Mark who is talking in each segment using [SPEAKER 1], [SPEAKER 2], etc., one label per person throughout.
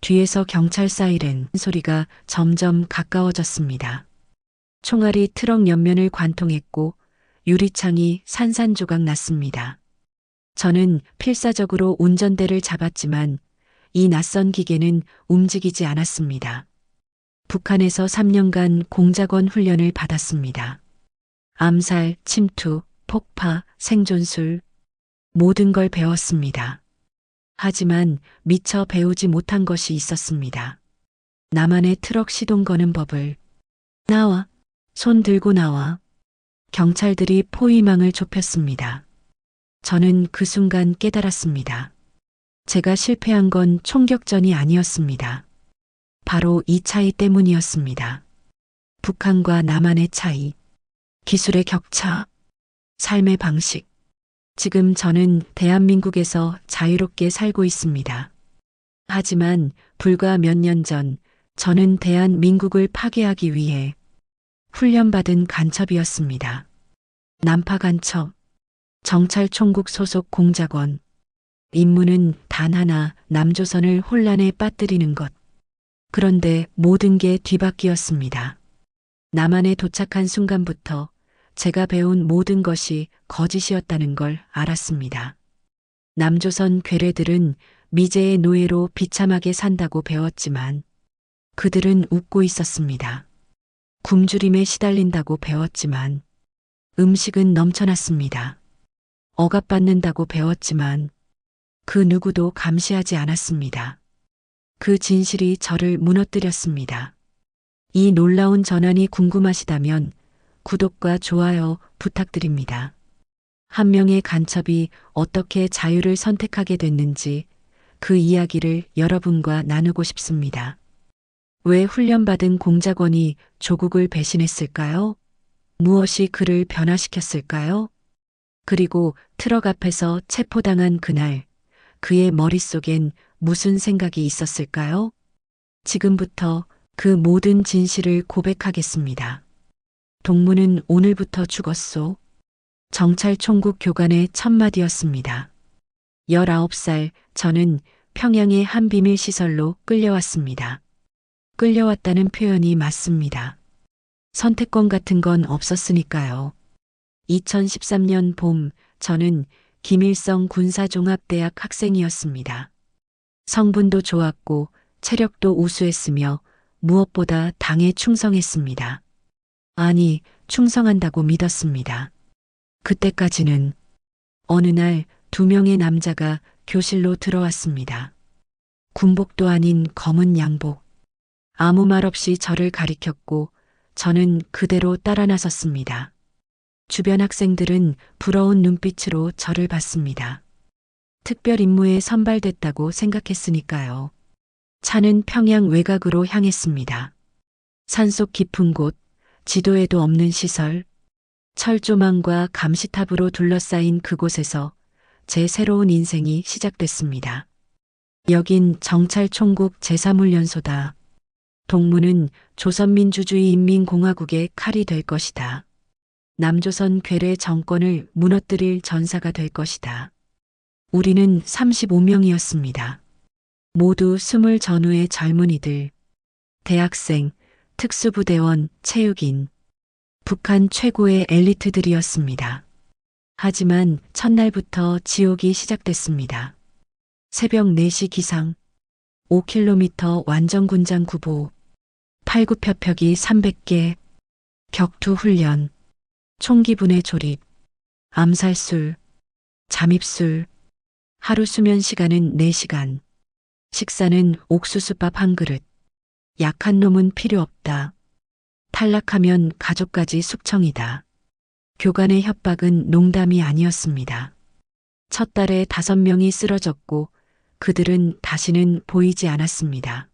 [SPEAKER 1] 뒤에서 경찰 사이렌 소리가 점점 가까워졌습니다. 총알이 트럭 옆면을 관통했고 유리창이 산산조각 났습니다. 저는 필사적으로 운전대를 잡았지만 이 낯선 기계는 움직이지 않았습니다. 북한에서 3년간 공작원 훈련을 받았습니다. 암살, 침투, 폭파, 생존술, 모든 걸 배웠습니다. 하지만 미처 배우지 못한 것이 있었습니다. 나만의 트럭 시동 거는 법을. 나와, 손 들고 나와. 경찰들이 포위망을 좁혔습니다. 저는 그 순간 깨달았습니다. 제가 실패한 건 총격전이 아니었습니다. 바로 이 차이 때문이었습니다. 북한과 남한의 차이, 기술의 격차, 삶의 방식. 지금 저는 대한민국에서 자유롭게 살고 있습니다. 하지만 불과 몇 년 전 저는 대한민국을 파괴하기 위해 훈련받은 간첩이었습니다. 남파 간첩, 정찰총국 소속 공작원. 임무는 단 하나, 남조선을 혼란에 빠뜨리는 것. 그런데 모든 게 뒤바뀌었습니다. 남한에 도착한 순간부터 제가 배운 모든 것이 거짓이었다는 걸 알았습니다. 남조선 괴뢰들은 미제의 노예로 비참하게 산다고 배웠지만 그들은 웃고 있었습니다. 굶주림에 시달린다고 배웠지만 음식은 넘쳐났습니다. 억압받는다고 배웠지만 그 누구도 감시하지 않았습니다. 그 진실이 저를 무너뜨렸습니다. 이 놀라운 전환이 궁금하시다면 구독과 좋아요 부탁드립니다. 한 명의 간첩이 어떻게 자유를 선택하게 됐는지 그 이야기를 여러분과 나누고 싶습니다. 왜 훈련받은 공작원이 조국을 배신했을까요? 무엇이 그를 변화시켰을까요? 그리고 트럭 앞에서 체포당한 그날 그의 머릿속엔 무슨 생각이 있었을까요? 지금부터 그 모든 진실을 고백하겠습니다. 동무는 오늘부터 죽었소. 정찰총국 교관의 첫마디였습니다. 19살 저는 평양의 한 비밀 시설로 끌려왔습니다. 끌려왔다는 표현이 맞습니다. 선택권 같은 건 없었으니까요. 2013년 봄 저는 김일성 군사종합대학 학생이었습니다. 성분도 좋았고 체력도 우수했으며 무엇보다 당에 충성했습니다. 아니, 충성한다고 믿었습니다. 그때까지는 어느 날 2명의 남자가 교실로 들어왔습니다. 군복도 아닌 검은 양복. 아무 말 없이 저를 가리켰고 저는 그대로 따라 나섰습니다. 주변 학생들은 부러운 눈빛으로 저를 봤습니다. 특별 임무에 선발됐다고 생각했으니까요. 차는 평양 외곽으로 향했습니다. 산속 깊은 곳, 지도에도 없는 시설, 철조망과 감시탑으로 둘러싸인 그곳에서 제 새로운 인생이 시작됐습니다. 여긴 정찰총국 제3훈련소다. 동무는 조선민주주의인민공화국의 칼이 될 것이다. 남조선 괴뢰 정권을 무너뜨릴 전사가 될 것이다. 우리는 35명이었습니다. 모두 20 전후의 젊은이들, 대학생, 특수부대원, 체육인, 북한 최고의 엘리트들이었습니다. 하지만 첫날부터 지옥이 시작됐습니다. 새벽 4시 기상, 5km 완전군장 구보, 팔굽혀펴기 300개, 격투훈련, 총기분해 조립, 암살술, 잠입술, 하루 수면 시간은 4시간, 식사는 옥수수밥 한 그릇, 약한 놈은 필요 없다. 탈락하면 가족까지 숙청이다. 교관의 협박은 농담이 아니었습니다. 첫 달에 5명이 쓰러졌고 그들은 다시는 보이지 않았습니다.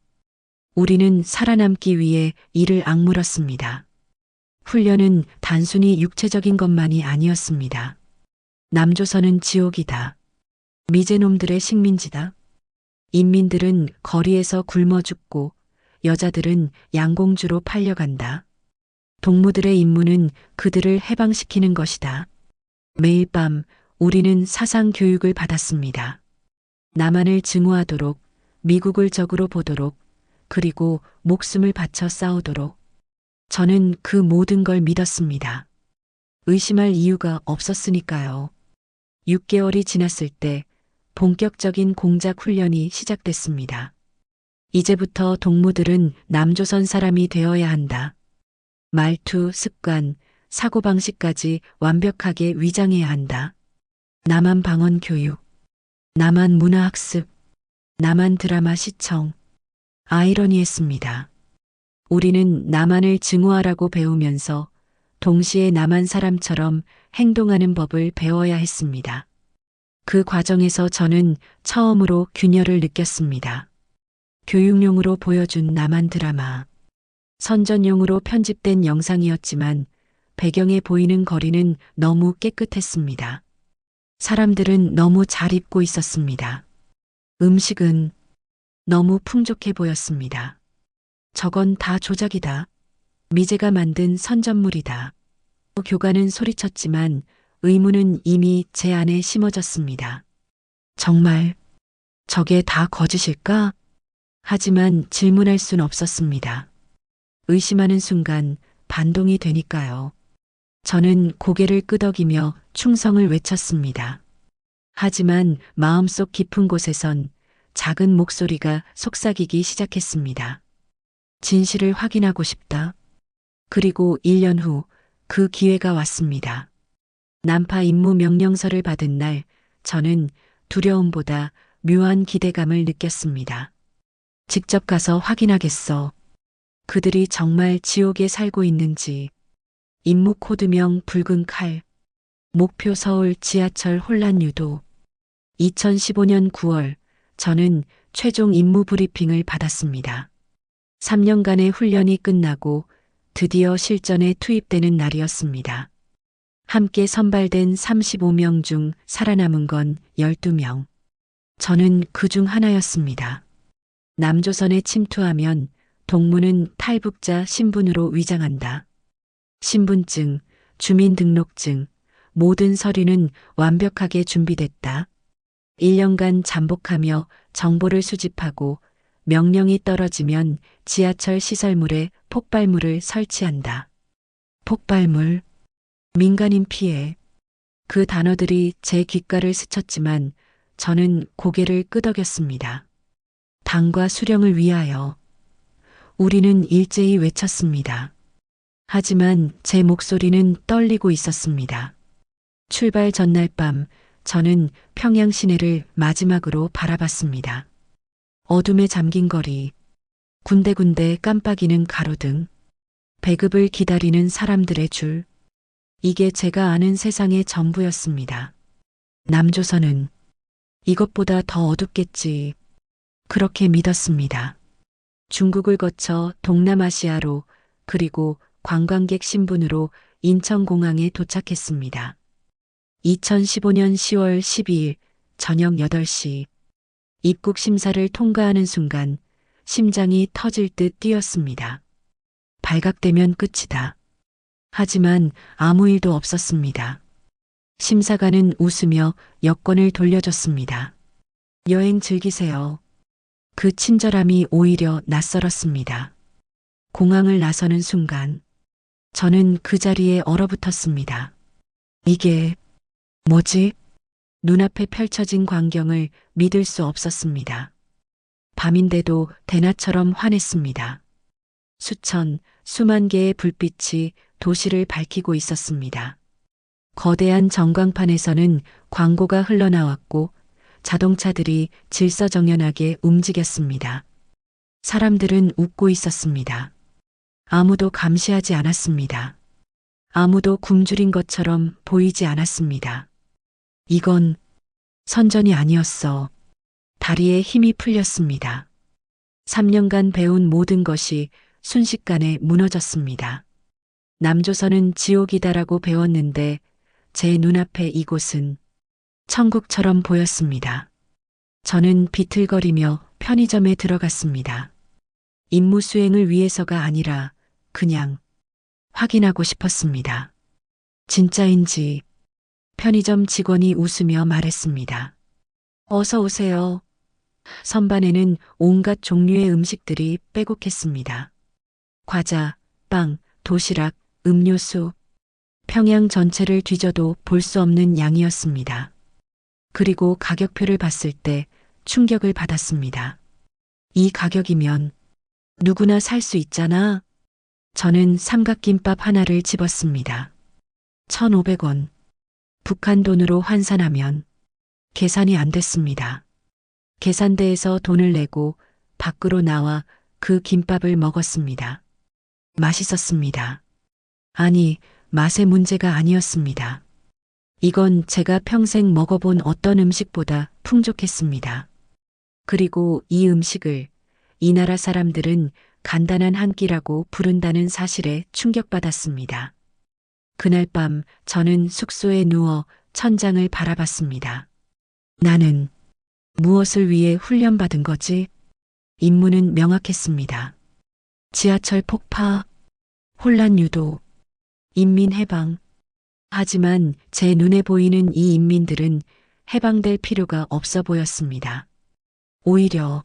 [SPEAKER 1] 우리는 살아남기 위해 이를 악물었습니다. 훈련은 단순히 육체적인 것만이 아니었습니다. 남조선은 지옥이다. 미제놈들의 식민지다. 인민들은 거리에서 굶어 죽고 여자들은 양공주로 팔려간다. 동무들의 임무는 그들을 해방시키는 것이다. 매일 밤 우리는 사상 교육을 받았습니다. 남한을 증오하도록, 미국을 적으로 보도록, 그리고 목숨을 바쳐 싸우도록. 저는 그 모든 걸 믿었습니다. 의심할 이유가 없었으니까요. 6개월이 지났을 때 본격적인 공작 훈련이 시작됐습니다. 이제부터 동무들은 남조선 사람이 되어야 한다. 말투, 습관, 사고방식까지 완벽하게 위장해야 한다. 남한 방언 교육, 남한 문화학습, 남한 드라마 시청. 아이러니했습니다. 우리는 남한을 증오하라고 배우면서 동시에 남한 사람처럼 행동하는 법을 배워야 했습니다. 그 과정에서 저는 처음으로 균열을 느꼈습니다. 교육용으로 보여준 남한 드라마. 선전용으로 편집된 영상이었지만 배경에 보이는 거리는 너무 깨끗했습니다. 사람들은 너무 잘 입고 있었습니다. 음식은 너무 풍족해 보였습니다. 저건 다 조작이다. 미제가 만든 선전물이다. 교관은 소리쳤지만 의문은 이미 제 안에 심어졌습니다. 정말 저게 다 거짓일까? 하지만 질문할 순 없었습니다. 의심하는 순간 반동이 되니까요. 저는 고개를 끄덕이며 충성을 외쳤습니다. 하지만 마음속 깊은 곳에선 작은 목소리가 속삭이기 시작했습니다. 진실을 확인하고 싶다. 그리고 1년 후 그 기회가 왔습니다. 난파 임무 명령서를 받은 날 저는 두려움보다 묘한 기대감을 느꼈습니다. 직접 가서 확인하겠어. 그들이 정말 지옥에 살고 있는지. 임무 코드명 붉은 칼. 목표 서울 지하철 혼란 유도. 2015년 9월 저는 최종 임무 브리핑을 받았습니다. 3년간의 훈련이 끝나고 드디어 실전에 투입되는 날이었습니다. 함께 선발된 35명 중 살아남은 건 12명. 저는 그 중 하나였습니다. 남조선에 침투하면 동무는 탈북자 신분으로 위장한다. 신분증, 주민등록증, 모든 서류는 완벽하게 준비됐다. 1년간 잠복하며 정보를 수집하고 명령이 떨어지면 지하철 시설물에 폭발물을 설치한다. 폭발물, 민간인 피해. 그 단어들이 제 귓가를 스쳤지만 저는 고개를 끄덕였습니다. 당과 수령을 위하여. 우리는 일제히 외쳤습니다. 하지만 제 목소리는 떨리고 있었습니다. 출발 전날 밤 저는 평양 시내를 마지막으로 바라봤습니다. 어둠에 잠긴 거리, 군데군데 깜빡이는 가로등, 배급을 기다리는 사람들의 줄. 이게 제가 아는 세상의 전부였습니다. 남조선은 이것보다 더 어둡겠지. 그렇게 믿었습니다. 중국을 거쳐 동남아시아로 그리고 관광객 신분으로 인천공항에 도착했습니다. 2015년 10월 12일 저녁 8시. 입국 심사를 통과하는 순간 심장이 터질 듯 뛰었습니다. 발각되면 끝이다. 하지만 아무 일도 없었습니다. 심사관은 웃으며 여권을 돌려줬습니다. 여행 즐기세요. 그 친절함이 오히려 낯설었습니다. 공항을 나서는 순간 저는 그 자리에 얼어붙었습니다. 이게 뭐지? 눈앞에 펼쳐진 광경을 믿을 수 없었습니다. 밤인데도 대낮처럼 환했습니다. 수만 개의 불빛이 도시를 밝히고 있었습니다. 거대한 전광판에서는 광고가 흘러나왔고 자동차들이 질서정연하게 움직였습니다. 사람들은 웃고 있었습니다. 아무도 감시하지 않았습니다. 아무도 굶주린 것처럼 보이지 않았습니다. 이건 선전이 아니었어. 다리에 힘이 풀렸습니다. 3년간 배운 모든 것이 순식간에 무너졌습니다. 남조선은 지옥이다라고 배웠는데 제 눈앞에 이곳은 천국처럼 보였습니다. 저는 비틀거리며 편의점에 들어갔습니다. 임무 수행을 위해서가 아니라 그냥 확인하고 싶었습니다. 진짜인지. 편의점 직원이 웃으며 말했습니다. 어서 오세요. 선반에는 온갖 종류의 음식들이 빼곡했습니다. 과자, 빵, 도시락, 음료수, 평양 전체를 뒤져도 볼 수 없는 양이었습니다. 그리고 가격표를 봤을 때 충격을 받았습니다. 이 가격이면 누구나 살 수 있잖아. 저는 삼각김밥 하나를 집었습니다. 1,500원. 북한 돈으로 환산하면 계산이 안 됐습니다. 계산대에서 돈을 내고 밖으로 나와 그 김밥을 먹었습니다. 맛있었습니다. 아니, 맛의 문제가 아니었습니다. 이건 제가 평생 먹어본 어떤 음식보다 풍족했습니다. 그리고 이 음식을 이 나라 사람들은 간단한 한 끼라고 부른다는 사실에 충격받았습니다. 그날 밤 저는 숙소에 누워 천장을 바라봤습니다. 나는 무엇을 위해 훈련받은 거지? 임무는 명확했습니다. 지하철 폭파, 혼란 유도, 인민 해방. 하지만 제 눈에 보이는 이 인민들은 해방될 필요가 없어 보였습니다. 오히려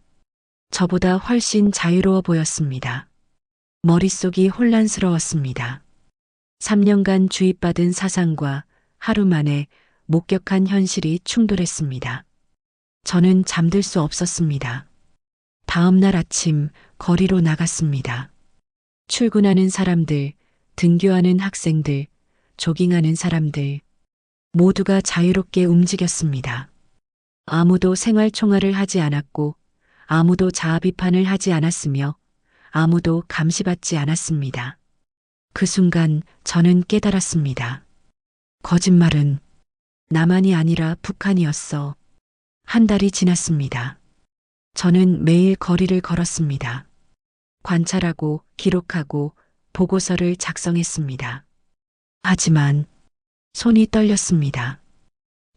[SPEAKER 1] 저보다 훨씬 자유로워 보였습니다. 머릿속이 혼란스러웠습니다. 3년간 주입받은 사상과 하루 만에 목격한 현실이 충돌했습니다. 저는 잠들 수 없었습니다. 다음 날 아침 거리로 나갔습니다. 출근하는 사람들, 등교하는 학생들, 조깅하는 사람들, 모두가 자유롭게 움직였습니다. 아무도 생활 총알을 하지 않았고, 아무도 자아 비판을 하지 않았으며, 아무도 감시받지 않았습니다. 그 순간 저는 깨달았습니다. 거짓말은 나만이 아니라 북한이었어. 한 달이 지났습니다. 저는 매일 거리를 걸었습니다. 관찰하고 기록하고 보고서를 작성했습니다. 하지만 손이 떨렸습니다.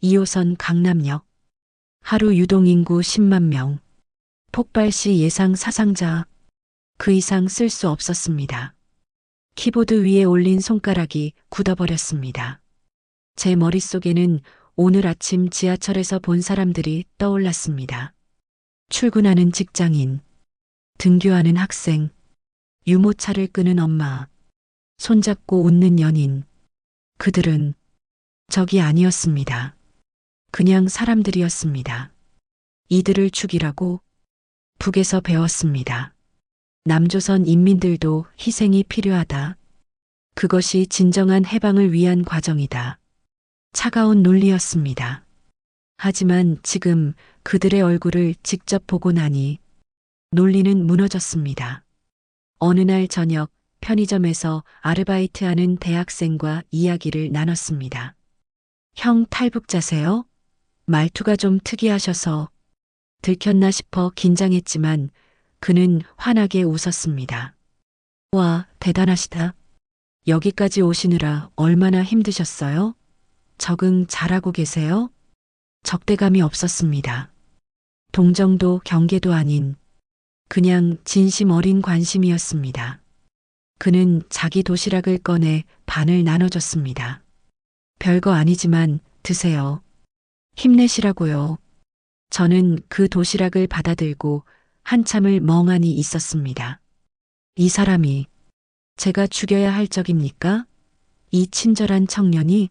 [SPEAKER 1] 2호선 강남역. 하루 유동인구 10만 명. 폭발 시 예상 사상자. 그 이상 쓸 수 없었습니다. 키보드 위에 올린 손가락이 굳어버렸습니다. 제 머릿속에는 오늘 아침 지하철에서 본 사람들이 떠올랐습니다. 출근하는 직장인, 등교하는 학생, 유모차를 끄는 엄마, 손잡고 웃는 연인. 그들은 적이 아니었습니다. 그냥 사람들이었습니다. 이들을 죽이라고 북에서 배웠습니다. 남조선 인민들도 희생이 필요하다. 그것이 진정한 해방을 위한 과정이다. 차가운 논리였습니다. 하지만 지금 그들의 얼굴을 직접 보고 나니 논리는 무너졌습니다. 어느 날 저녁 편의점에서 아르바이트하는 대학생과 이야기를 나눴습니다. 형 탈북자세요? 말투가 좀 특이하셔서 들켰나 싶어 긴장했지만 그는 환하게 웃었습니다. 와, 대단하시다. 여기까지 오시느라 얼마나 힘드셨어요? 적응 잘하고 계세요? 적대감이 없었습니다. 동정도 경계도 아닌 그냥 진심 어린 관심이었습니다. 그는 자기 도시락을 꺼내 반을 나눠줬습니다. 별거 아니지만 드세요. 힘내시라고요. 저는 그 도시락을 받아들고 한참을 멍하니 있었습니다. 이 사람이 제가 죽여야 할 적입니까? 이 친절한 청년이?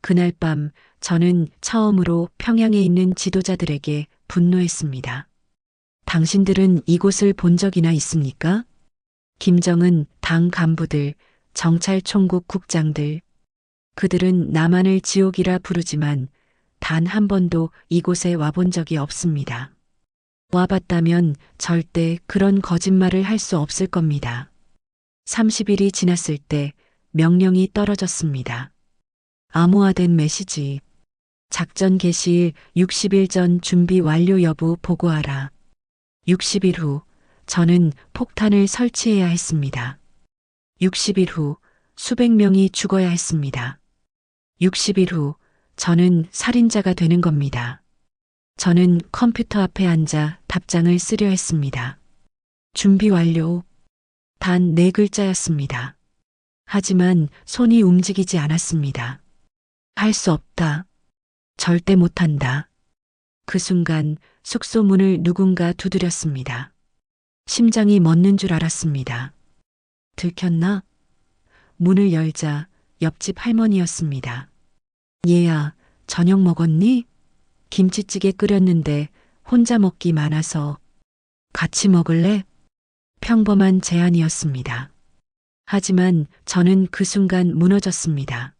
[SPEAKER 1] 그날 밤 저는 처음으로 평양에 있는 지도자들에게 분노했습니다. 당신들은 이곳을 본 적이나 있습니까? 김정은 당 간부들, 정찰총국 국장들. 그들은 남한을 지옥이라 부르지만 단 한 번도 이곳에 와본 적이 없습니다. 와봤다면 절대 그런 거짓말을 할 수 없을 겁니다. 30일이 지났을 때 명령이 떨어졌습니다. 암호화된 메시지. 작전 개시일 60일 전 준비 완료 여부 보고하라. 60일 후 저는 폭탄을 설치해야 했습니다. 60일 후 수백 명이 죽어야 했습니다. 60일 후 저는 살인자가 되는 겁니다. 저는 컴퓨터 앞에 앉아 답장을 쓰려 했습니다. 준비 완료. 단 4글자였습니다. 하지만 손이 움직이지 않았습니다. 할 수 없다. 절대 못한다. 그 순간 숙소 문을 누군가 두드렸습니다. 심장이 멎는 줄 알았습니다. 들켰나? 문을 열자 옆집 할머니였습니다. 얘야, 저녁 먹었니? 김치찌개 끓였는데 혼자 먹기 많아서 같이 먹을래? 평범한 제안이었습니다. 하지만 저는 그 순간 무너졌습니다.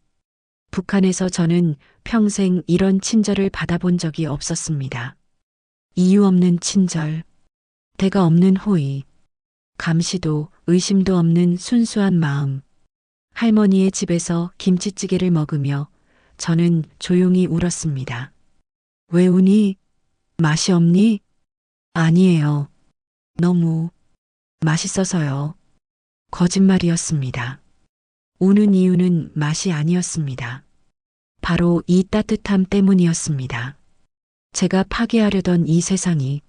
[SPEAKER 1] 북한에서 저는 평생 이런 친절을 받아본 적이 없었습니다. 이유 없는 친절, 대가 없는 호의, 감시도 의심도 없는 순수한 마음. 할머니의 집에서 김치찌개를 먹으며 저는 조용히 울었습니다. 왜 우니? 맛이 없니? 아니에요. 너무 맛있어서요. 거짓말이었습니다. 우는 이유는 맛이 아니었습니다. 바로 이 따뜻함 때문이었습니다. 제가 파괴하려던 이 세상이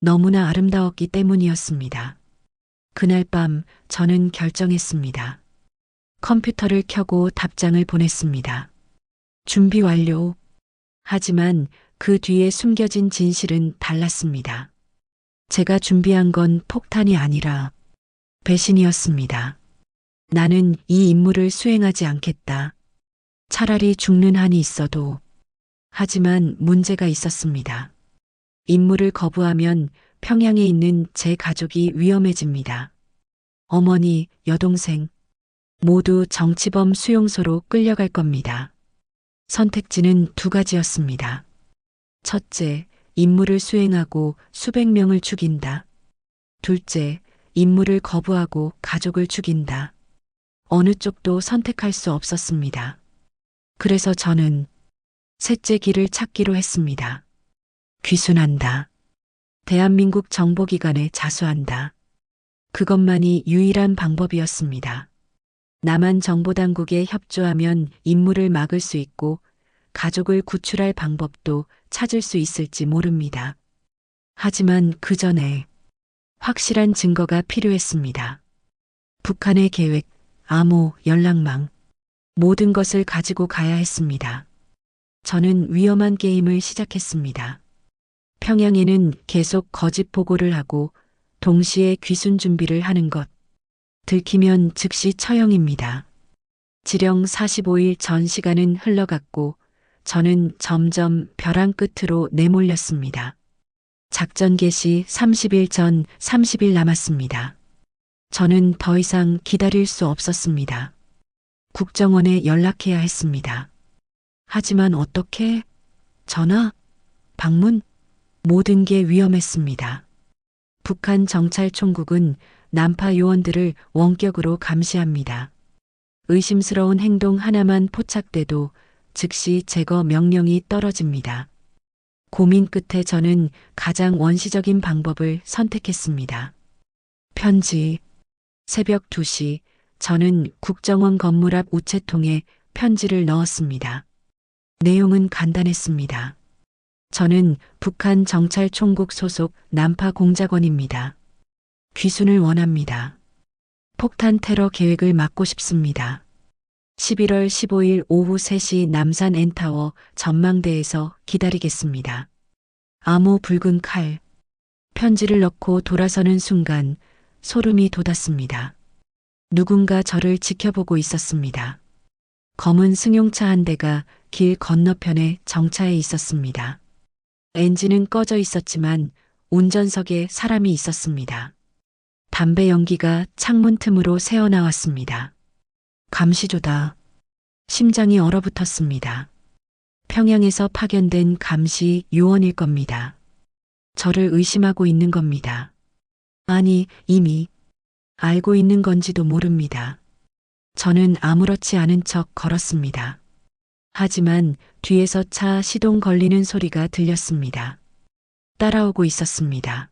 [SPEAKER 1] 너무나 아름다웠기 때문이었습니다. 그날 밤 저는 결정했습니다. 컴퓨터를 켜고 답장을 보냈습니다. 준비 완료. 하지만 그 뒤에 숨겨진 진실은 달랐습니다. 제가 준비한 건 폭탄이 아니라 배신이었습니다. 나는 이 임무를 수행하지 않겠다. 차라리 죽는 한이 있어도. 하지만 문제가 있었습니다. 임무를 거부하면 평양에 있는 제 가족이 위험해집니다. 어머니, 여동생, 모두 정치범 수용소로 끌려갈 겁니다. 선택지는 두 가지였습니다. 첫째, 임무를 수행하고 수백 명을 죽인다. 둘째, 임무를 거부하고 가족을 죽인다. 어느 쪽도 선택할 수 없었습니다. 그래서 저는 셋째 길을 찾기로 했습니다. 귀순한다. 대한민국 정보기관에 자수한다. 그것만이 유일한 방법이었습니다. 남한 정보당국에 협조하면 임무를 막을 수 있고 가족을 구출할 방법도 찾을 수 있을지 모릅니다. 하지만 그 전에 확실한 증거가 필요했습니다. 북한의 계획, 암호, 연락망, 모든 것을 가지고 가야 했습니다. 저는 위험한 게임을 시작했습니다. 평양에는 계속 거짓 보고를 하고 동시에 귀순 준비를 하는 것. 들키면 즉시 처형입니다. 지령 45일 전 시간은 흘러갔고 저는 점점 벼랑 끝으로 내몰렸습니다. 작전 개시 30일 전 30일 남았습니다. 저는 더 이상 기다릴 수 없었습니다. 국정원에 연락해야 했습니다. 하지만 어떻게? 전화? 방문? 모든 게 위험했습니다. 북한 정찰총국은 난파 요원들을 원격으로 감시합니다. 의심스러운 행동 하나만 포착돼도 즉시 제거 명령이 떨어집니다. 고민 끝에 저는 가장 원시적인 방법을 선택했습니다. 편지. 새벽 2시 저는 국정원 건물 앞 우체통에 편지를 넣었습니다. 내용은 간단했습니다. 저는 북한 정찰총국 소속 난파 공작원입니다. 귀순을 원합니다. 폭탄 테러 계획을 막고 싶습니다. 11월 15일 오후 3시 남산 N타워 전망대에서 기다리겠습니다. 암호 붉은 칼. 편지를 넣고 돌아서는 순간 소름이 돋았습니다. 누군가 저를 지켜보고 있었습니다. 검은 승용차 한 대가 길 건너편에 정차해 있었습니다. 엔진은 꺼져 있었지만 운전석에 사람이 있었습니다. 담배 연기가 창문 틈으로 새어나왔습니다. 감시조다. 심장이 얼어붙었습니다. 평양에서 파견된 감시 요원일 겁니다. 저를 의심하고 있는 겁니다. 아니, 이미 알고 있는 건지도 모릅니다. 저는 아무렇지 않은 척 걸었습니다. 하지만 뒤에서 차 시동 걸리는 소리가 들렸습니다. 따라오고 있었습니다.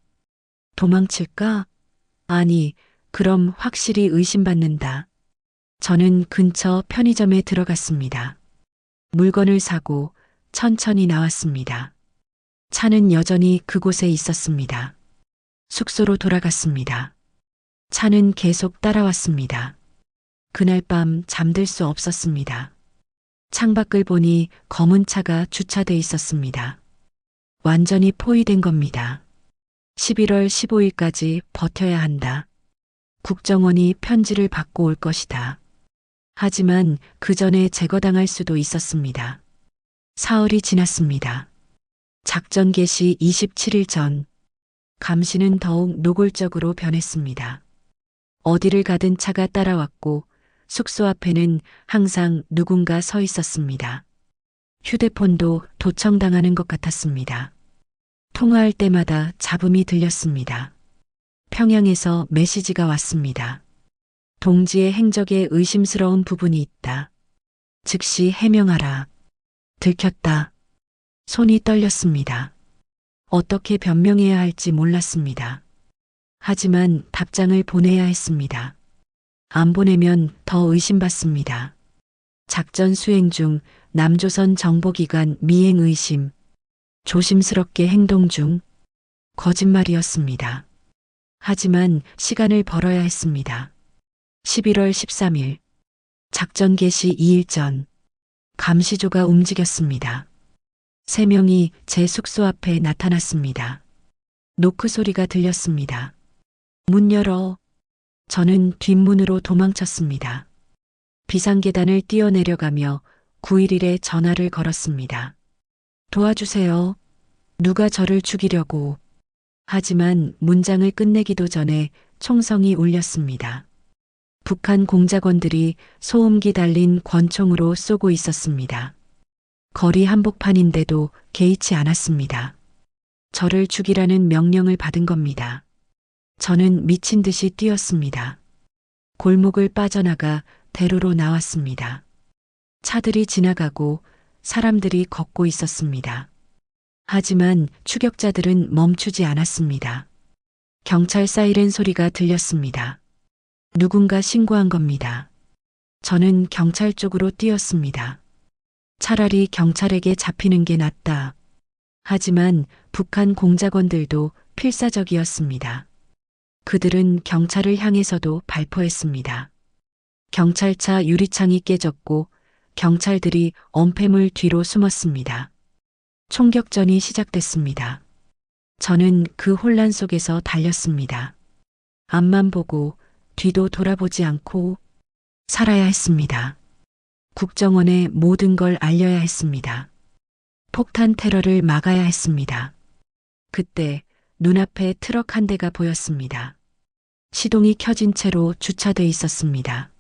[SPEAKER 1] 도망칠까? 아니, 그럼 확실히 의심받는다. 저는 근처 편의점에 들어갔습니다. 물건을 사고 천천히 나왔습니다. 차는 여전히 그곳에 있었습니다. 숙소로 돌아갔습니다. 차는 계속 따라왔습니다. 그날 밤 잠들 수 없었습니다. 창밖을 보니 검은 차가 주차돼 있었습니다. 완전히 포위된 겁니다. 11월 15일까지 버텨야 한다. 국정원이 편지를 받고 올 것이다. 하지만 그 전에 제거당할 수도 있었습니다. 사흘이 지났습니다. 작전 개시 27일 전, 감시는 더욱 노골적으로 변했습니다. 어디를 가든 차가 따라왔고 숙소 앞에는 항상 누군가 서 있었습니다. 휴대폰도 도청당하는 것 같았습니다. 통화할 때마다 잡음이 들렸습니다. 평양에서 메시지가 왔습니다. 동지의 행적에 의심스러운 부분이 있다. 즉시 해명하라. 들켰다. 손이 떨렸습니다. 어떻게 변명해야 할지 몰랐습니다. 하지만 답장을 보내야 했습니다. 안 보내면 더 의심받습니다. 작전 수행 중 남조선 정보기관 미행 의심. 조심스럽게 행동 중. 거짓말이었습니다. 하지만 시간을 벌어야 했습니다. 11월 13일. 작전 개시 2일 전. 감시조가 움직였습니다. 3명이 제 숙소 앞에 나타났습니다. 노크 소리가 들렸습니다. 문 열어. 저는 뒷문으로 도망쳤습니다. 비상계단을 뛰어내려가며 911에 전화를 걸었습니다. 도와주세요. 누가 저를 죽이려고. 하지만 문장을 끝내기도 전에 총성이 울렸습니다. 북한 공작원들이 소음기 달린 권총으로 쏘고 있었습니다. 거리 한복판인데도 개의치 않았습니다. 저를 죽이라는 명령을 받은 겁니다. 저는 미친 듯이 뛰었습니다. 골목을 빠져나가 대로로 나왔습니다. 차들이 지나가고 사람들이 걷고 있었습니다. 하지만 추격자들은 멈추지 않았습니다. 경찰 사이렌 소리가 들렸습니다. 누군가 신고한 겁니다. 저는 경찰 쪽으로 뛰었습니다. 차라리 경찰에게 잡히는 게 낫다. 하지만 북한 공작원들도 필사적이었습니다. 그들은 경찰을 향해서도 발포했습니다. 경찰차 유리창이 깨졌고 경찰들이 엄폐물 뒤로 숨었습니다. 총격전이 시작됐습니다. 저는 그 혼란 속에서 달렸습니다. 앞만 보고 뒤도 돌아보지 않고 살아야 했습니다. 국정원에 모든 걸 알려야 했습니다. 폭탄 테러를 막아야 했습니다. 그때 눈앞에 트럭 한 대가 보였습니다. 시동이 켜진 채로 주차돼 있었습니다.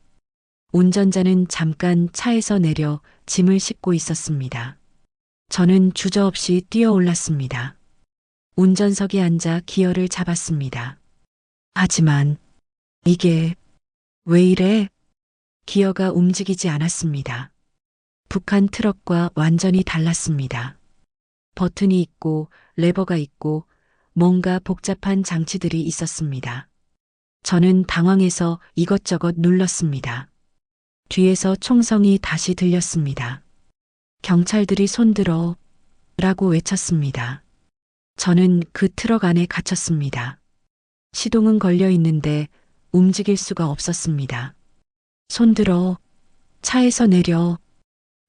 [SPEAKER 1] 운전자는 잠깐 차에서 내려 짐을 싣고 있었습니다. 저는 주저없이 뛰어올랐습니다. 운전석에 앉아 기어를 잡았습니다. 하지만 이게 왜 이래? 기어가 움직이지 않았습니다. 북한 트럭과 완전히 달랐습니다. 버튼이 있고 레버가 있고 뭔가 복잡한 장치들이 있었습니다. 저는 당황해서 이것저것 눌렀습니다. 뒤에서 총성이 다시 들렸습니다. 경찰들이 손들어 라고 외쳤습니다. 저는 그 트럭 안에 갇혔습니다. 시동은 걸려 있는데 움직일 수가 없었습니다. 손들어, 차에서 내려.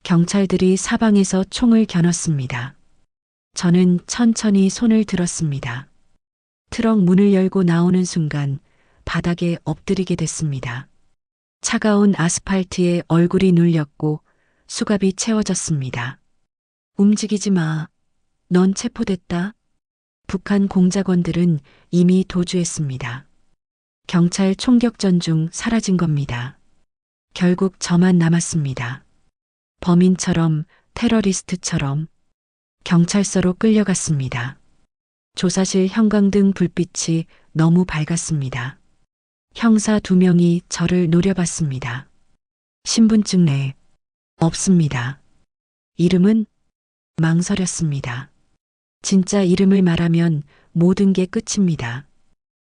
[SPEAKER 1] 경찰들이 사방에서 총을 겨눴습니다. 저는 천천히 손을 들었습니다. 트럭 문을 열고 나오는 순간 바닥에 엎드리게 됐습니다. 차가운 아스팔트에 얼굴이 눌렸고 수갑이 채워졌습니다. 움직이지 마. 넌 체포됐다. 북한 공작원들은 이미 도주했습니다. 경찰 총격전 중 사라진 겁니다. 결국 저만 남았습니다. 범인처럼 테러리스트처럼 경찰서로 끌려갔습니다. 조사실 형광등 불빛이 너무 밝았습니다. 형사 2명이 저를 노려봤습니다. 신분증 내 없습니다. 이름은 망설였습니다. 진짜 이름을 말하면 모든 게 끝입니다.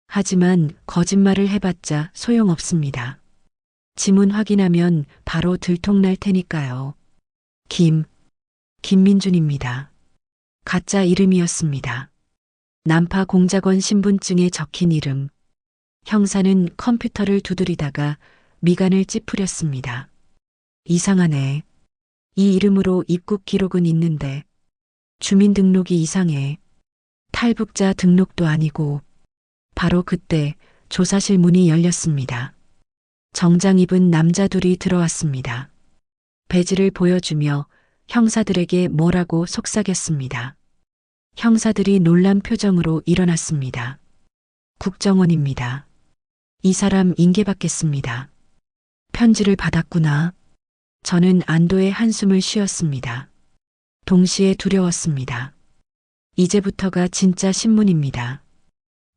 [SPEAKER 1] 하지만 거짓말을 해봤자 소용없습니다. 지문 확인하면 바로 들통날 테니까요. 김민준입니다. 가짜 이름이었습니다. 남파 공작원 신분증에 적힌 이름. 형사는 컴퓨터를 두드리다가 미간을 찌푸렸습니다. 이상하네. 이 이름으로 입국 기록은 있는데 주민등록이 이상해. 탈북자 등록도 아니고. 바로 그때 조사실 문이 열렸습니다. 정장 입은 남자 둘이 들어왔습니다. 배지를 보여주며 형사들에게 뭐라고 속삭였습니다. 형사들이 놀란 표정으로 일어났습니다. 국정원입니다. 이 사람 인계받겠습니다. 편지를 받았구나. 저는 안도의 한숨을 쉬었습니다. 동시에 두려웠습니다. 이제부터가 진짜 신문입니다.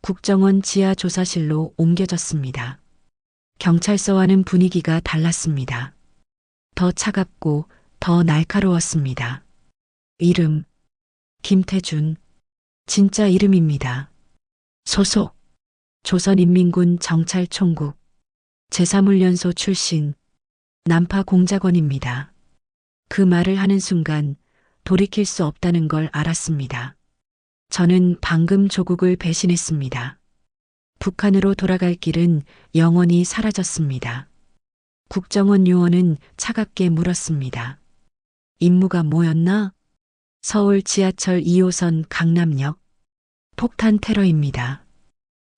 [SPEAKER 1] 국정원 지하 조사실로 옮겨졌습니다. 경찰서와는 분위기가 달랐습니다. 더 차갑고 더 날카로웠습니다. 이름, 김태준. 진짜 이름입니다. 소속, 조선인민군 정찰총국, 제3훈련소 출신, 남파 공작원입니다. 그 말을 하는 순간 돌이킬 수 없다는 걸 알았습니다. 저는 방금 조국을 배신했습니다. 북한으로 돌아갈 길은 영원히 사라졌습니다. 국정원 요원은 차갑게 물었습니다. 임무가 뭐였나? 서울 지하철 2호선 강남역. 폭탄 테러입니다.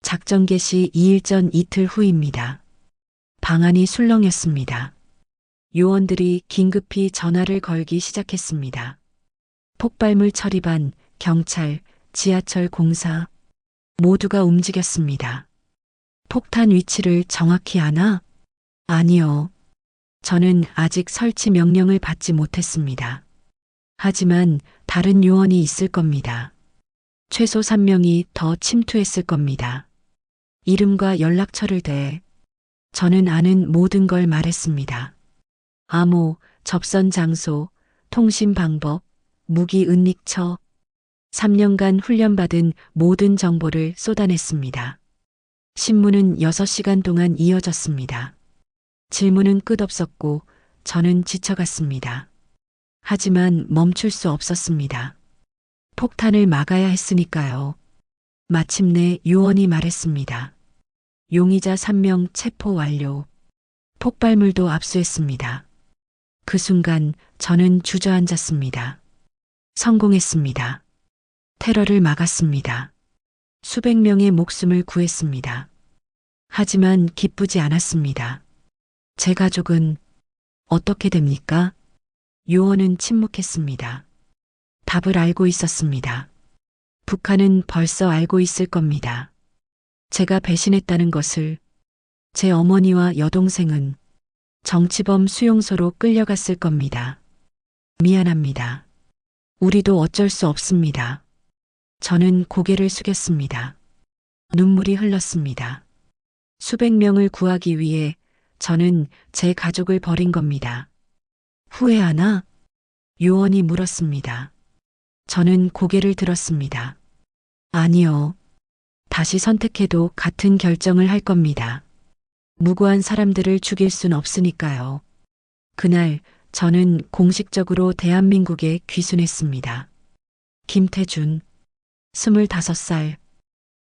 [SPEAKER 1] 작전 개시 2일 전 이틀 후입니다. 방안이 술렁였습니다. 요원들이 긴급히 전화를 걸기 시작했습니다. 폭발물 처리반, 경찰, 지하철 공사 모두가 움직였습니다. 폭탄 위치를 정확히 아나? 아니요. 저는 아직 설치 명령을 받지 못했습니다. 하지만 다른 요원이 있을 겁니다. 최소 3명이 더 침투했을 겁니다. 이름과 연락처를 대해 저는 아는 모든 걸 말했습니다. 암호, 접선 장소, 통신 방법, 무기 은닉처, 3년간 훈련받은 모든 정보를 쏟아냈습니다. 신문은 6시간 동안 이어졌습니다. 질문은 끝없었고 저는 지쳐갔습니다. 하지만 멈출 수 없었습니다. 폭탄을 막아야 했으니까요. 마침내 요원이 말했습니다. 용의자 3명 체포 완료. 폭발물도 압수했습니다. 그 순간 저는 주저앉았습니다. 성공했습니다. 테러를 막았습니다. 수백 명의 목숨을 구했습니다. 하지만 기쁘지 않았습니다. 제 가족은 어떻게 됩니까? 요원은 침묵했습니다. 답을 알고 있었습니다. 북한은 벌써 알고 있을 겁니다. 제가 배신했다는 것을. 제 어머니와 여동생은 정치범 수용소로 끌려갔을 겁니다. 미안합니다. 우리도 어쩔 수 없습니다. 저는 고개를 숙였습니다. 눈물이 흘렀습니다. 수백 명을 구하기 위해 저는 제 가족을 버린 겁니다. 후회하나? 요원이 물었습니다. 저는 고개를 들었습니다. 아니요. 다시 선택해도 같은 결정을 할 겁니다. 무고한 사람들을 죽일 순 없으니까요. 그날 저는 공식적으로 대한민국에 귀순했습니다. 김태준, 25살,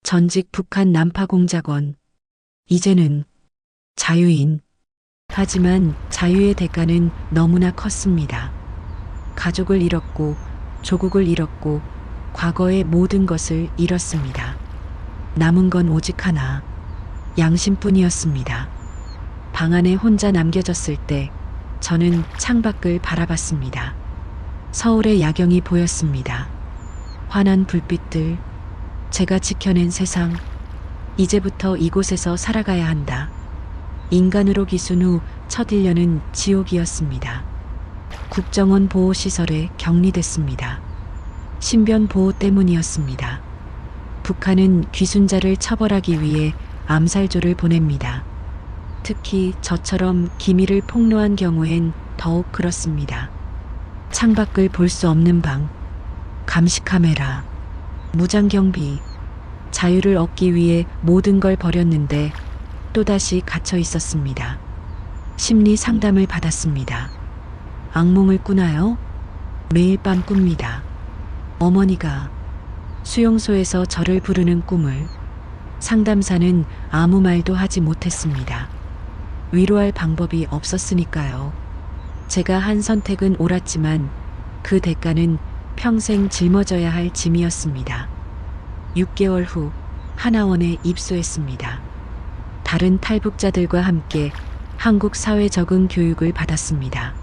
[SPEAKER 1] 전직 북한 남파 공작원, 이제는 자유인. 하지만 자유의 대가는 너무나 컸습니다. 가족을 잃었고, 조국을 잃었고, 과거의 모든 것을 잃었습니다. 남은 건 오직 하나, 양심뿐이었습니다. 방 안에 혼자 남겨졌을 때 저는 창밖을 바라봤습니다. 서울의 야경이 보였습니다. 환한 불빛들, 제가 지켜낸 세상, 이제부터 이곳에서 살아가야 한다. 인간으로 기순 후 첫 1년은 지옥이었습니다. 국정원 보호시설에 격리됐습니다. 신변 보호 때문이었습니다. 북한은 귀순자를 처벌하기 위해 암살조를 보냅니다. 특히 저처럼 기밀을 폭로한 경우엔 더욱 그렇습니다. 창밖을 볼 수 없는 방, 감시 카메라, 무장경비, 자유를 얻기 위해 모든 걸 버렸는데 또다시 갇혀 있었습니다. 심리 상담을 받았습니다. 악몽을 꾸나요? 매일 밤 꿉니다. 어머니가 수용소에서 저를 부르는 꿈을. 상담사는 아무 말도 하지 못했습니다. 위로할 방법이 없었으니까요. 제가 한 선택은 옳았지만 그 대가는 평생 짊어져야 할 짐이었습니다. 6개월 후 하나원에 입소했습니다. 다른 탈북자들과 함께 한국 사회 적응 교육을 받았습니다.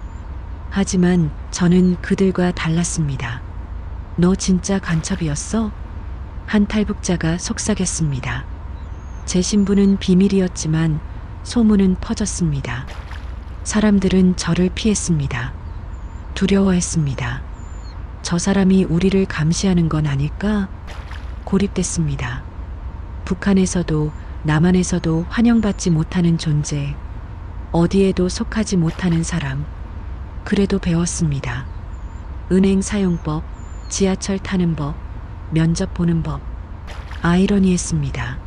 [SPEAKER 1] 하지만 저는 그들과 달랐습니다. 너 진짜 간첩이었어? 한 탈북자가 속삭였습니다. 제 신분은 비밀이었지만 소문은 퍼졌습니다. 사람들은 저를 피했습니다. 두려워했습니다. 저 사람이 우리를 감시하는 건 아닐까? 고립됐습니다. 북한에서도 남한에서도 환영받지 못하는 존재, 어디에도 속하지 못하는 사람. 그래도 배웠습니다. 은행 사용법, 지하철 타는 법, 면접 보는 법. 아이러니했습니다.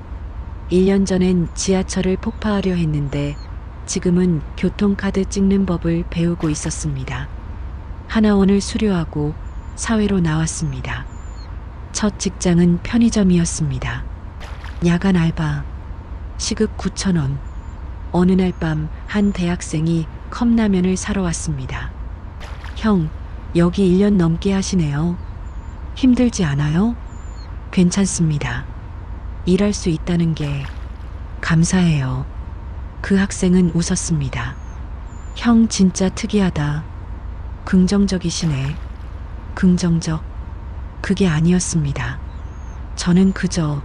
[SPEAKER 1] 1년 전엔 지하철을 폭파하려 했는데 지금은 교통카드 찍는 법을 배우고 있었습니다. 하나원을 수료하고 사회로 나왔습니다. 첫 직장은 편의점이었습니다. 야간 알바, 시급 9,000원. 어느 날 밤 한 대학생이 컵라면을 사러 왔습니다. 형, 여기 1년 넘게 하시네요. 힘들지 않아요? 괜찮습니다. 일할 수 있다는 게 감사해요. 그 학생은 웃었습니다. 형 진짜 특이하다. 긍정적이시네. 긍정적. 그게 아니었습니다. 저는 그저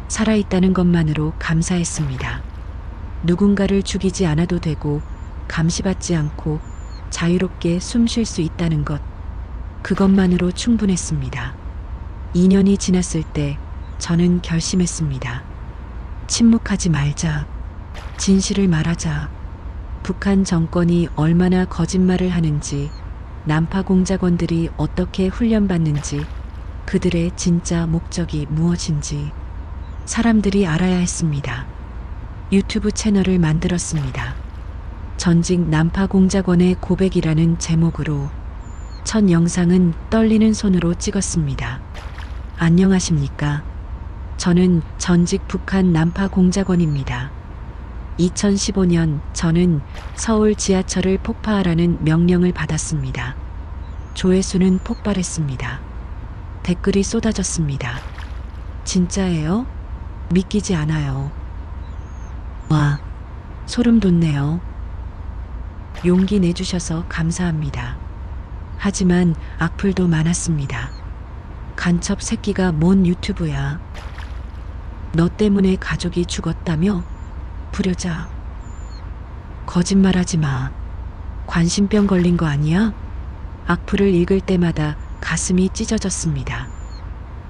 [SPEAKER 1] 살아있다는 것만으로 감사했습니다. 누군가를 죽이지 않아도 되고 감시받지 않고 자유롭게 숨 쉴 수 있다는 것. 그것만으로 충분했습니다. 2년이 지났을 때 저는 결심했습니다. 침묵하지 말자. 진실을 말하자. 북한 정권이 얼마나 거짓말을 하는지, 난파 공작원들이 어떻게 훈련받는지, 그들의 진짜 목적이 무엇인지 사람들이 알아야 했습니다. 유튜브 채널을 만들었습니다. 전직 난파 공작원의 고백이라는 제목으로 첫 영상은 떨리는 손으로 찍었습니다. 안녕하십니까? 저는 전직 북한 난파 공작원입니다. 2015년 저는 서울 지하철을 폭파하라는 명령을 받았습니다. 조회수는 폭발했습니다. 댓글이 쏟아졌습니다. 진짜예요? 믿기지 않아요. 와, 소름 돋네요. 용기 내주셔서 감사합니다. 하지만 악플도 많았습니다. 간첩 새끼가 뭔 유튜브야. 너 때문에 가족이 죽었다며? 불효자. 거짓말하지 마. 관심병 걸린 거 아니야? 악플을 읽을 때마다 가슴이 찢어졌습니다.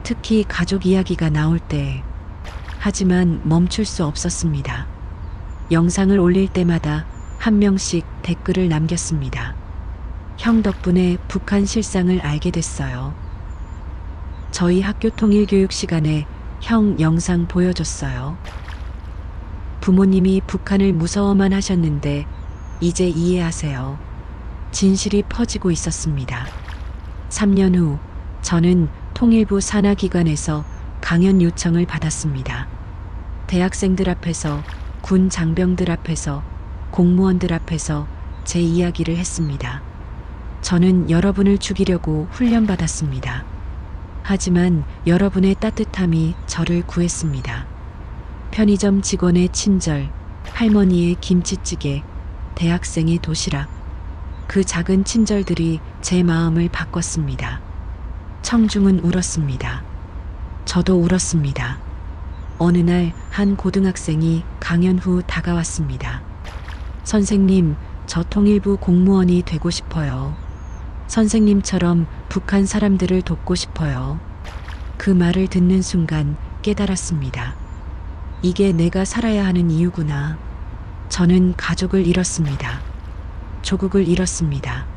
[SPEAKER 1] 특히 가족 이야기가 나올 때. 하지만 멈출 수 없었습니다. 영상을 올릴 때마다 한 명씩 댓글을 남겼습니다. 형 덕분에 북한 실상을 알게 됐어요. 저희 학교 통일교육 시간에 형 영상 보여줬어요. 부모님이 북한을 무서워만 하셨는데 이제 이해하세요. 진실이 퍼지고 있었습니다. 3년 후 저는 통일부 산하기관에서 강연 요청을 받았습니다. 대학생들 앞에서, 군 장병들 앞에서, 공무원들 앞에서 제 이야기를 했습니다. 저는 여러분을 죽이려고 훈련받았습니다. 하지만 여러분의 따뜻함이 저를 구했습니다. 편의점 직원의 친절, 할머니의 김치찌개, 대학생의 도시락. 그 작은 친절들이 제 마음을 바꿨습니다. 청중은 울었습니다. 저도 울었습니다. 어느 날 한 고등학생이 강연 후 다가왔습니다. 선생님, 저 통일부 공무원이 되고 싶어요. 선생님처럼 북한 사람들을 돕고 싶어요. 그 말을 듣는 순간 깨달았습니다. 이게 내가 살아야 하는 이유구나. 저는 가족을 잃었습니다. 조국을 잃었습니다.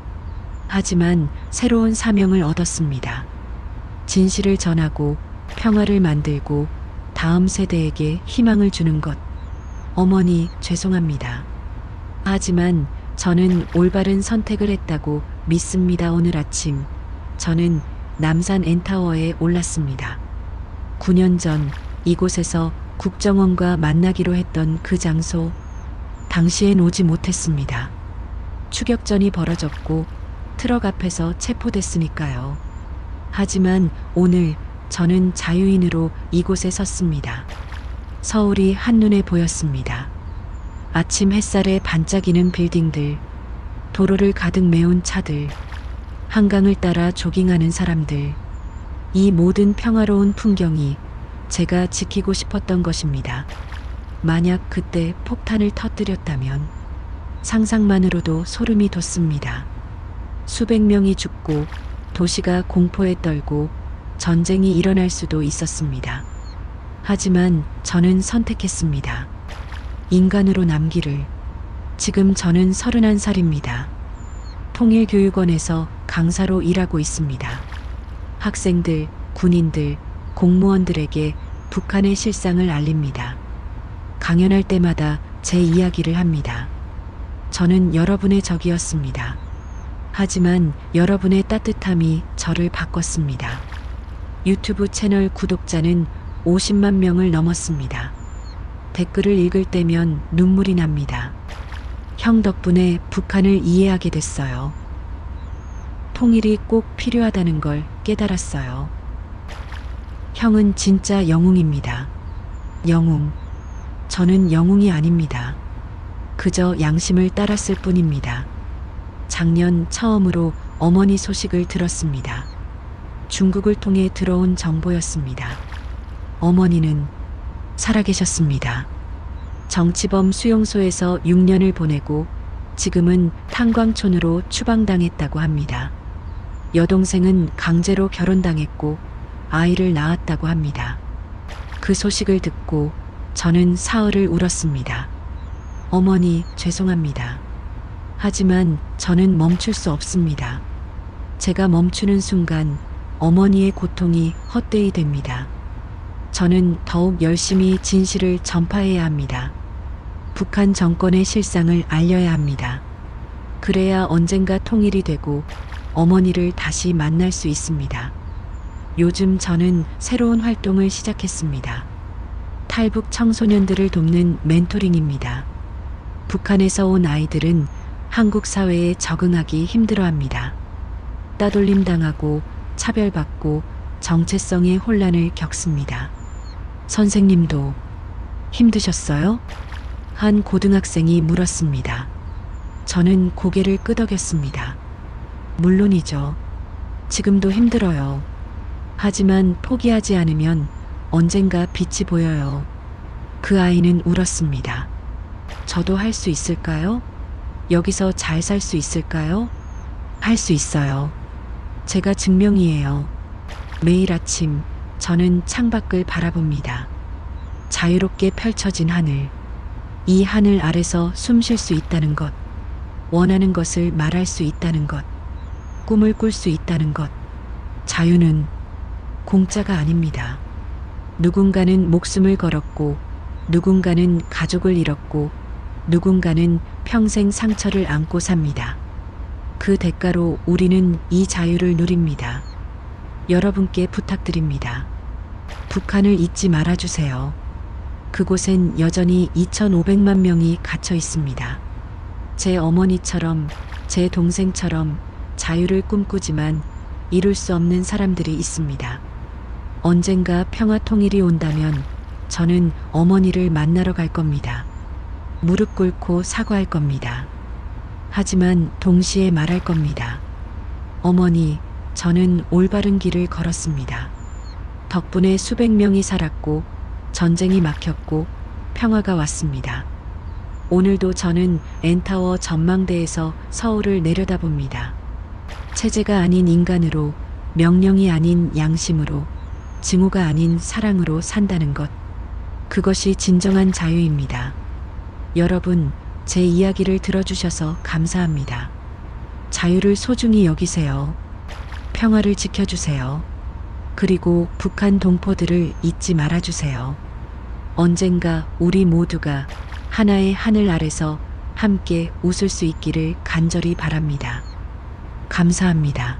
[SPEAKER 1] 하지만 새로운 사명을 얻었습니다. 진실을 전하고 평화를 만들고 다음 세대에게 희망을 주는 것. 어머니, 죄송합니다. 하지만 저는 올바른 선택을 했다고 믿습니다. 오늘 아침 저는 남산 엔타워에 올랐습니다. 9년 전 이곳에서 국정원과 만나기로 했던 그 장소. 당시엔 오지 못했습니다. 추격전이 벌어졌고 트럭 앞에서 체포됐으니까요. 하지만 오늘 저는 자유인으로 이곳에 섰습니다. 서울이 한눈에 보였습니다. 아침 햇살에 반짝이는 빌딩들, 도로를 가득 메운 차들, 한강을 따라 조깅하는 사람들, 이 모든 평화로운 풍경이 제가 지키고 싶었던 것입니다. 만약 그때 폭탄을 터뜨렸다면 상상만으로도 소름이 돋습니다. 수백 명이 죽고 도시가 공포에 떨고 전쟁이 일어날 수도 있었습니다. 하지만 저는 선택했습니다. 인간으로 남기를. 지금 저는 31살입니다. 통일교육원에서 강사로 일하고 있습니다. 학생들, 군인들, 공무원들에게 북한의 실상을 알립니다. 강연할 때마다 제 이야기를 합니다. 저는 여러분의 적이었습니다. 하지만 여러분의 따뜻함이 저를 바꿨습니다. 유튜브 채널 구독자는 50만 명을 넘었습니다. 댓글을 읽을 때면 눈물이 납니다. 형 덕분에 북한을 이해하게 됐어요. 통일이 꼭 필요하다는 걸 깨달았어요. 형은 진짜 영웅입니다. 영웅. 저는 영웅이 아닙니다. 그저 양심을 따랐을 뿐입니다. 작년 처음으로 어머니 소식을 들었습니다. 중국을 통해 들어온 정보였습니다. 어머니는 살아계셨습니다. 정치범 수용소에서 6년을 보내고 지금은 탄광촌으로 추방당했다고 합니다. 여동생은 강제로 결혼당했고 아이를 낳았다고 합니다. 그 소식을 듣고 저는 사흘을 울었습니다. 어머니, 죄송합니다. 하지만 저는 멈출 수 없습니다. 제가 멈추는 순간 어머니의 고통이 헛되이 됩니다. 저는 더욱 열심히 진실을 전파해야 합니다. 북한 정권의 실상을 알려야 합니다. 그래야 언젠가 통일이 되고 어머니를 다시 만날 수 있습니다. 요즘 저는 새로운 활동을 시작했습니다. 탈북 청소년들을 돕는 멘토링입니다. 북한에서 온 아이들은 한국 사회에 적응하기 힘들어합니다. 따돌림 당하고 차별받고 정체성의 혼란을 겪습니다. 선생님도 힘드셨어요? 한 고등학생이 물었습니다. 저는 고개를 끄덕였습니다. 물론이죠. 지금도 힘들어요. 하지만 포기하지 않으면 언젠가 빛이 보여요. 그 아이는 울었습니다. 저도 할 수 있을까요? 여기서 잘 살 수 있을까요? 할 수 있어요. 제가 증명이에요. 매일 아침 저는 창밖을 바라봅니다. 자유롭게 펼쳐진 하늘. 이 하늘 아래서 숨 쉴 수 있다는 것. 원하는 것을 말할 수 있다는 것. 꿈을 꿀 수 있다는 것. 자유는 공짜가 아닙니다. 누군가는 목숨을 걸었고, 누군가는 가족을 잃었고, 누군가는 평생 상처를 안고 삽니다. 그 대가로 우리는 이 자유를 누립니다. 여러분께 부탁드립니다. 북한을 잊지 말아주세요. 그곳엔 여전히 2,500만 명이 갇혀 있습니다. 제 어머니처럼, 제 동생처럼 자유를 꿈꾸지만 이룰 수 없는 사람들이 있습니다. 언젠가 평화 통일이 온다면 저는 어머니를 만나러 갈 겁니다. 무릎 꿇고 사과할 겁니다. 하지만 동시에 말할 겁니다. 어머니, 저는 올바른 길을 걸었습니다. 덕분에 수백 명이 살았고 전쟁이 막혔고 평화가 왔습니다. 오늘도 저는 엔타워 전망대에서 서울을 내려다봅니다. 체제가 아닌 인간으로, 명령이 아닌 양심으로, 증오가 아닌 사랑으로 산다는 것. 그것이 진정한 자유입니다. 여러분, 제 이야기를 들어주셔서 감사합니다. 자유를 소중히 여기세요. 평화를 지켜주세요. 그리고 북한 동포들을 잊지 말아주세요. 언젠가 우리 모두가 하나의 하늘 아래서 함께 웃을 수 있기를 간절히 바랍니다. 감사합니다.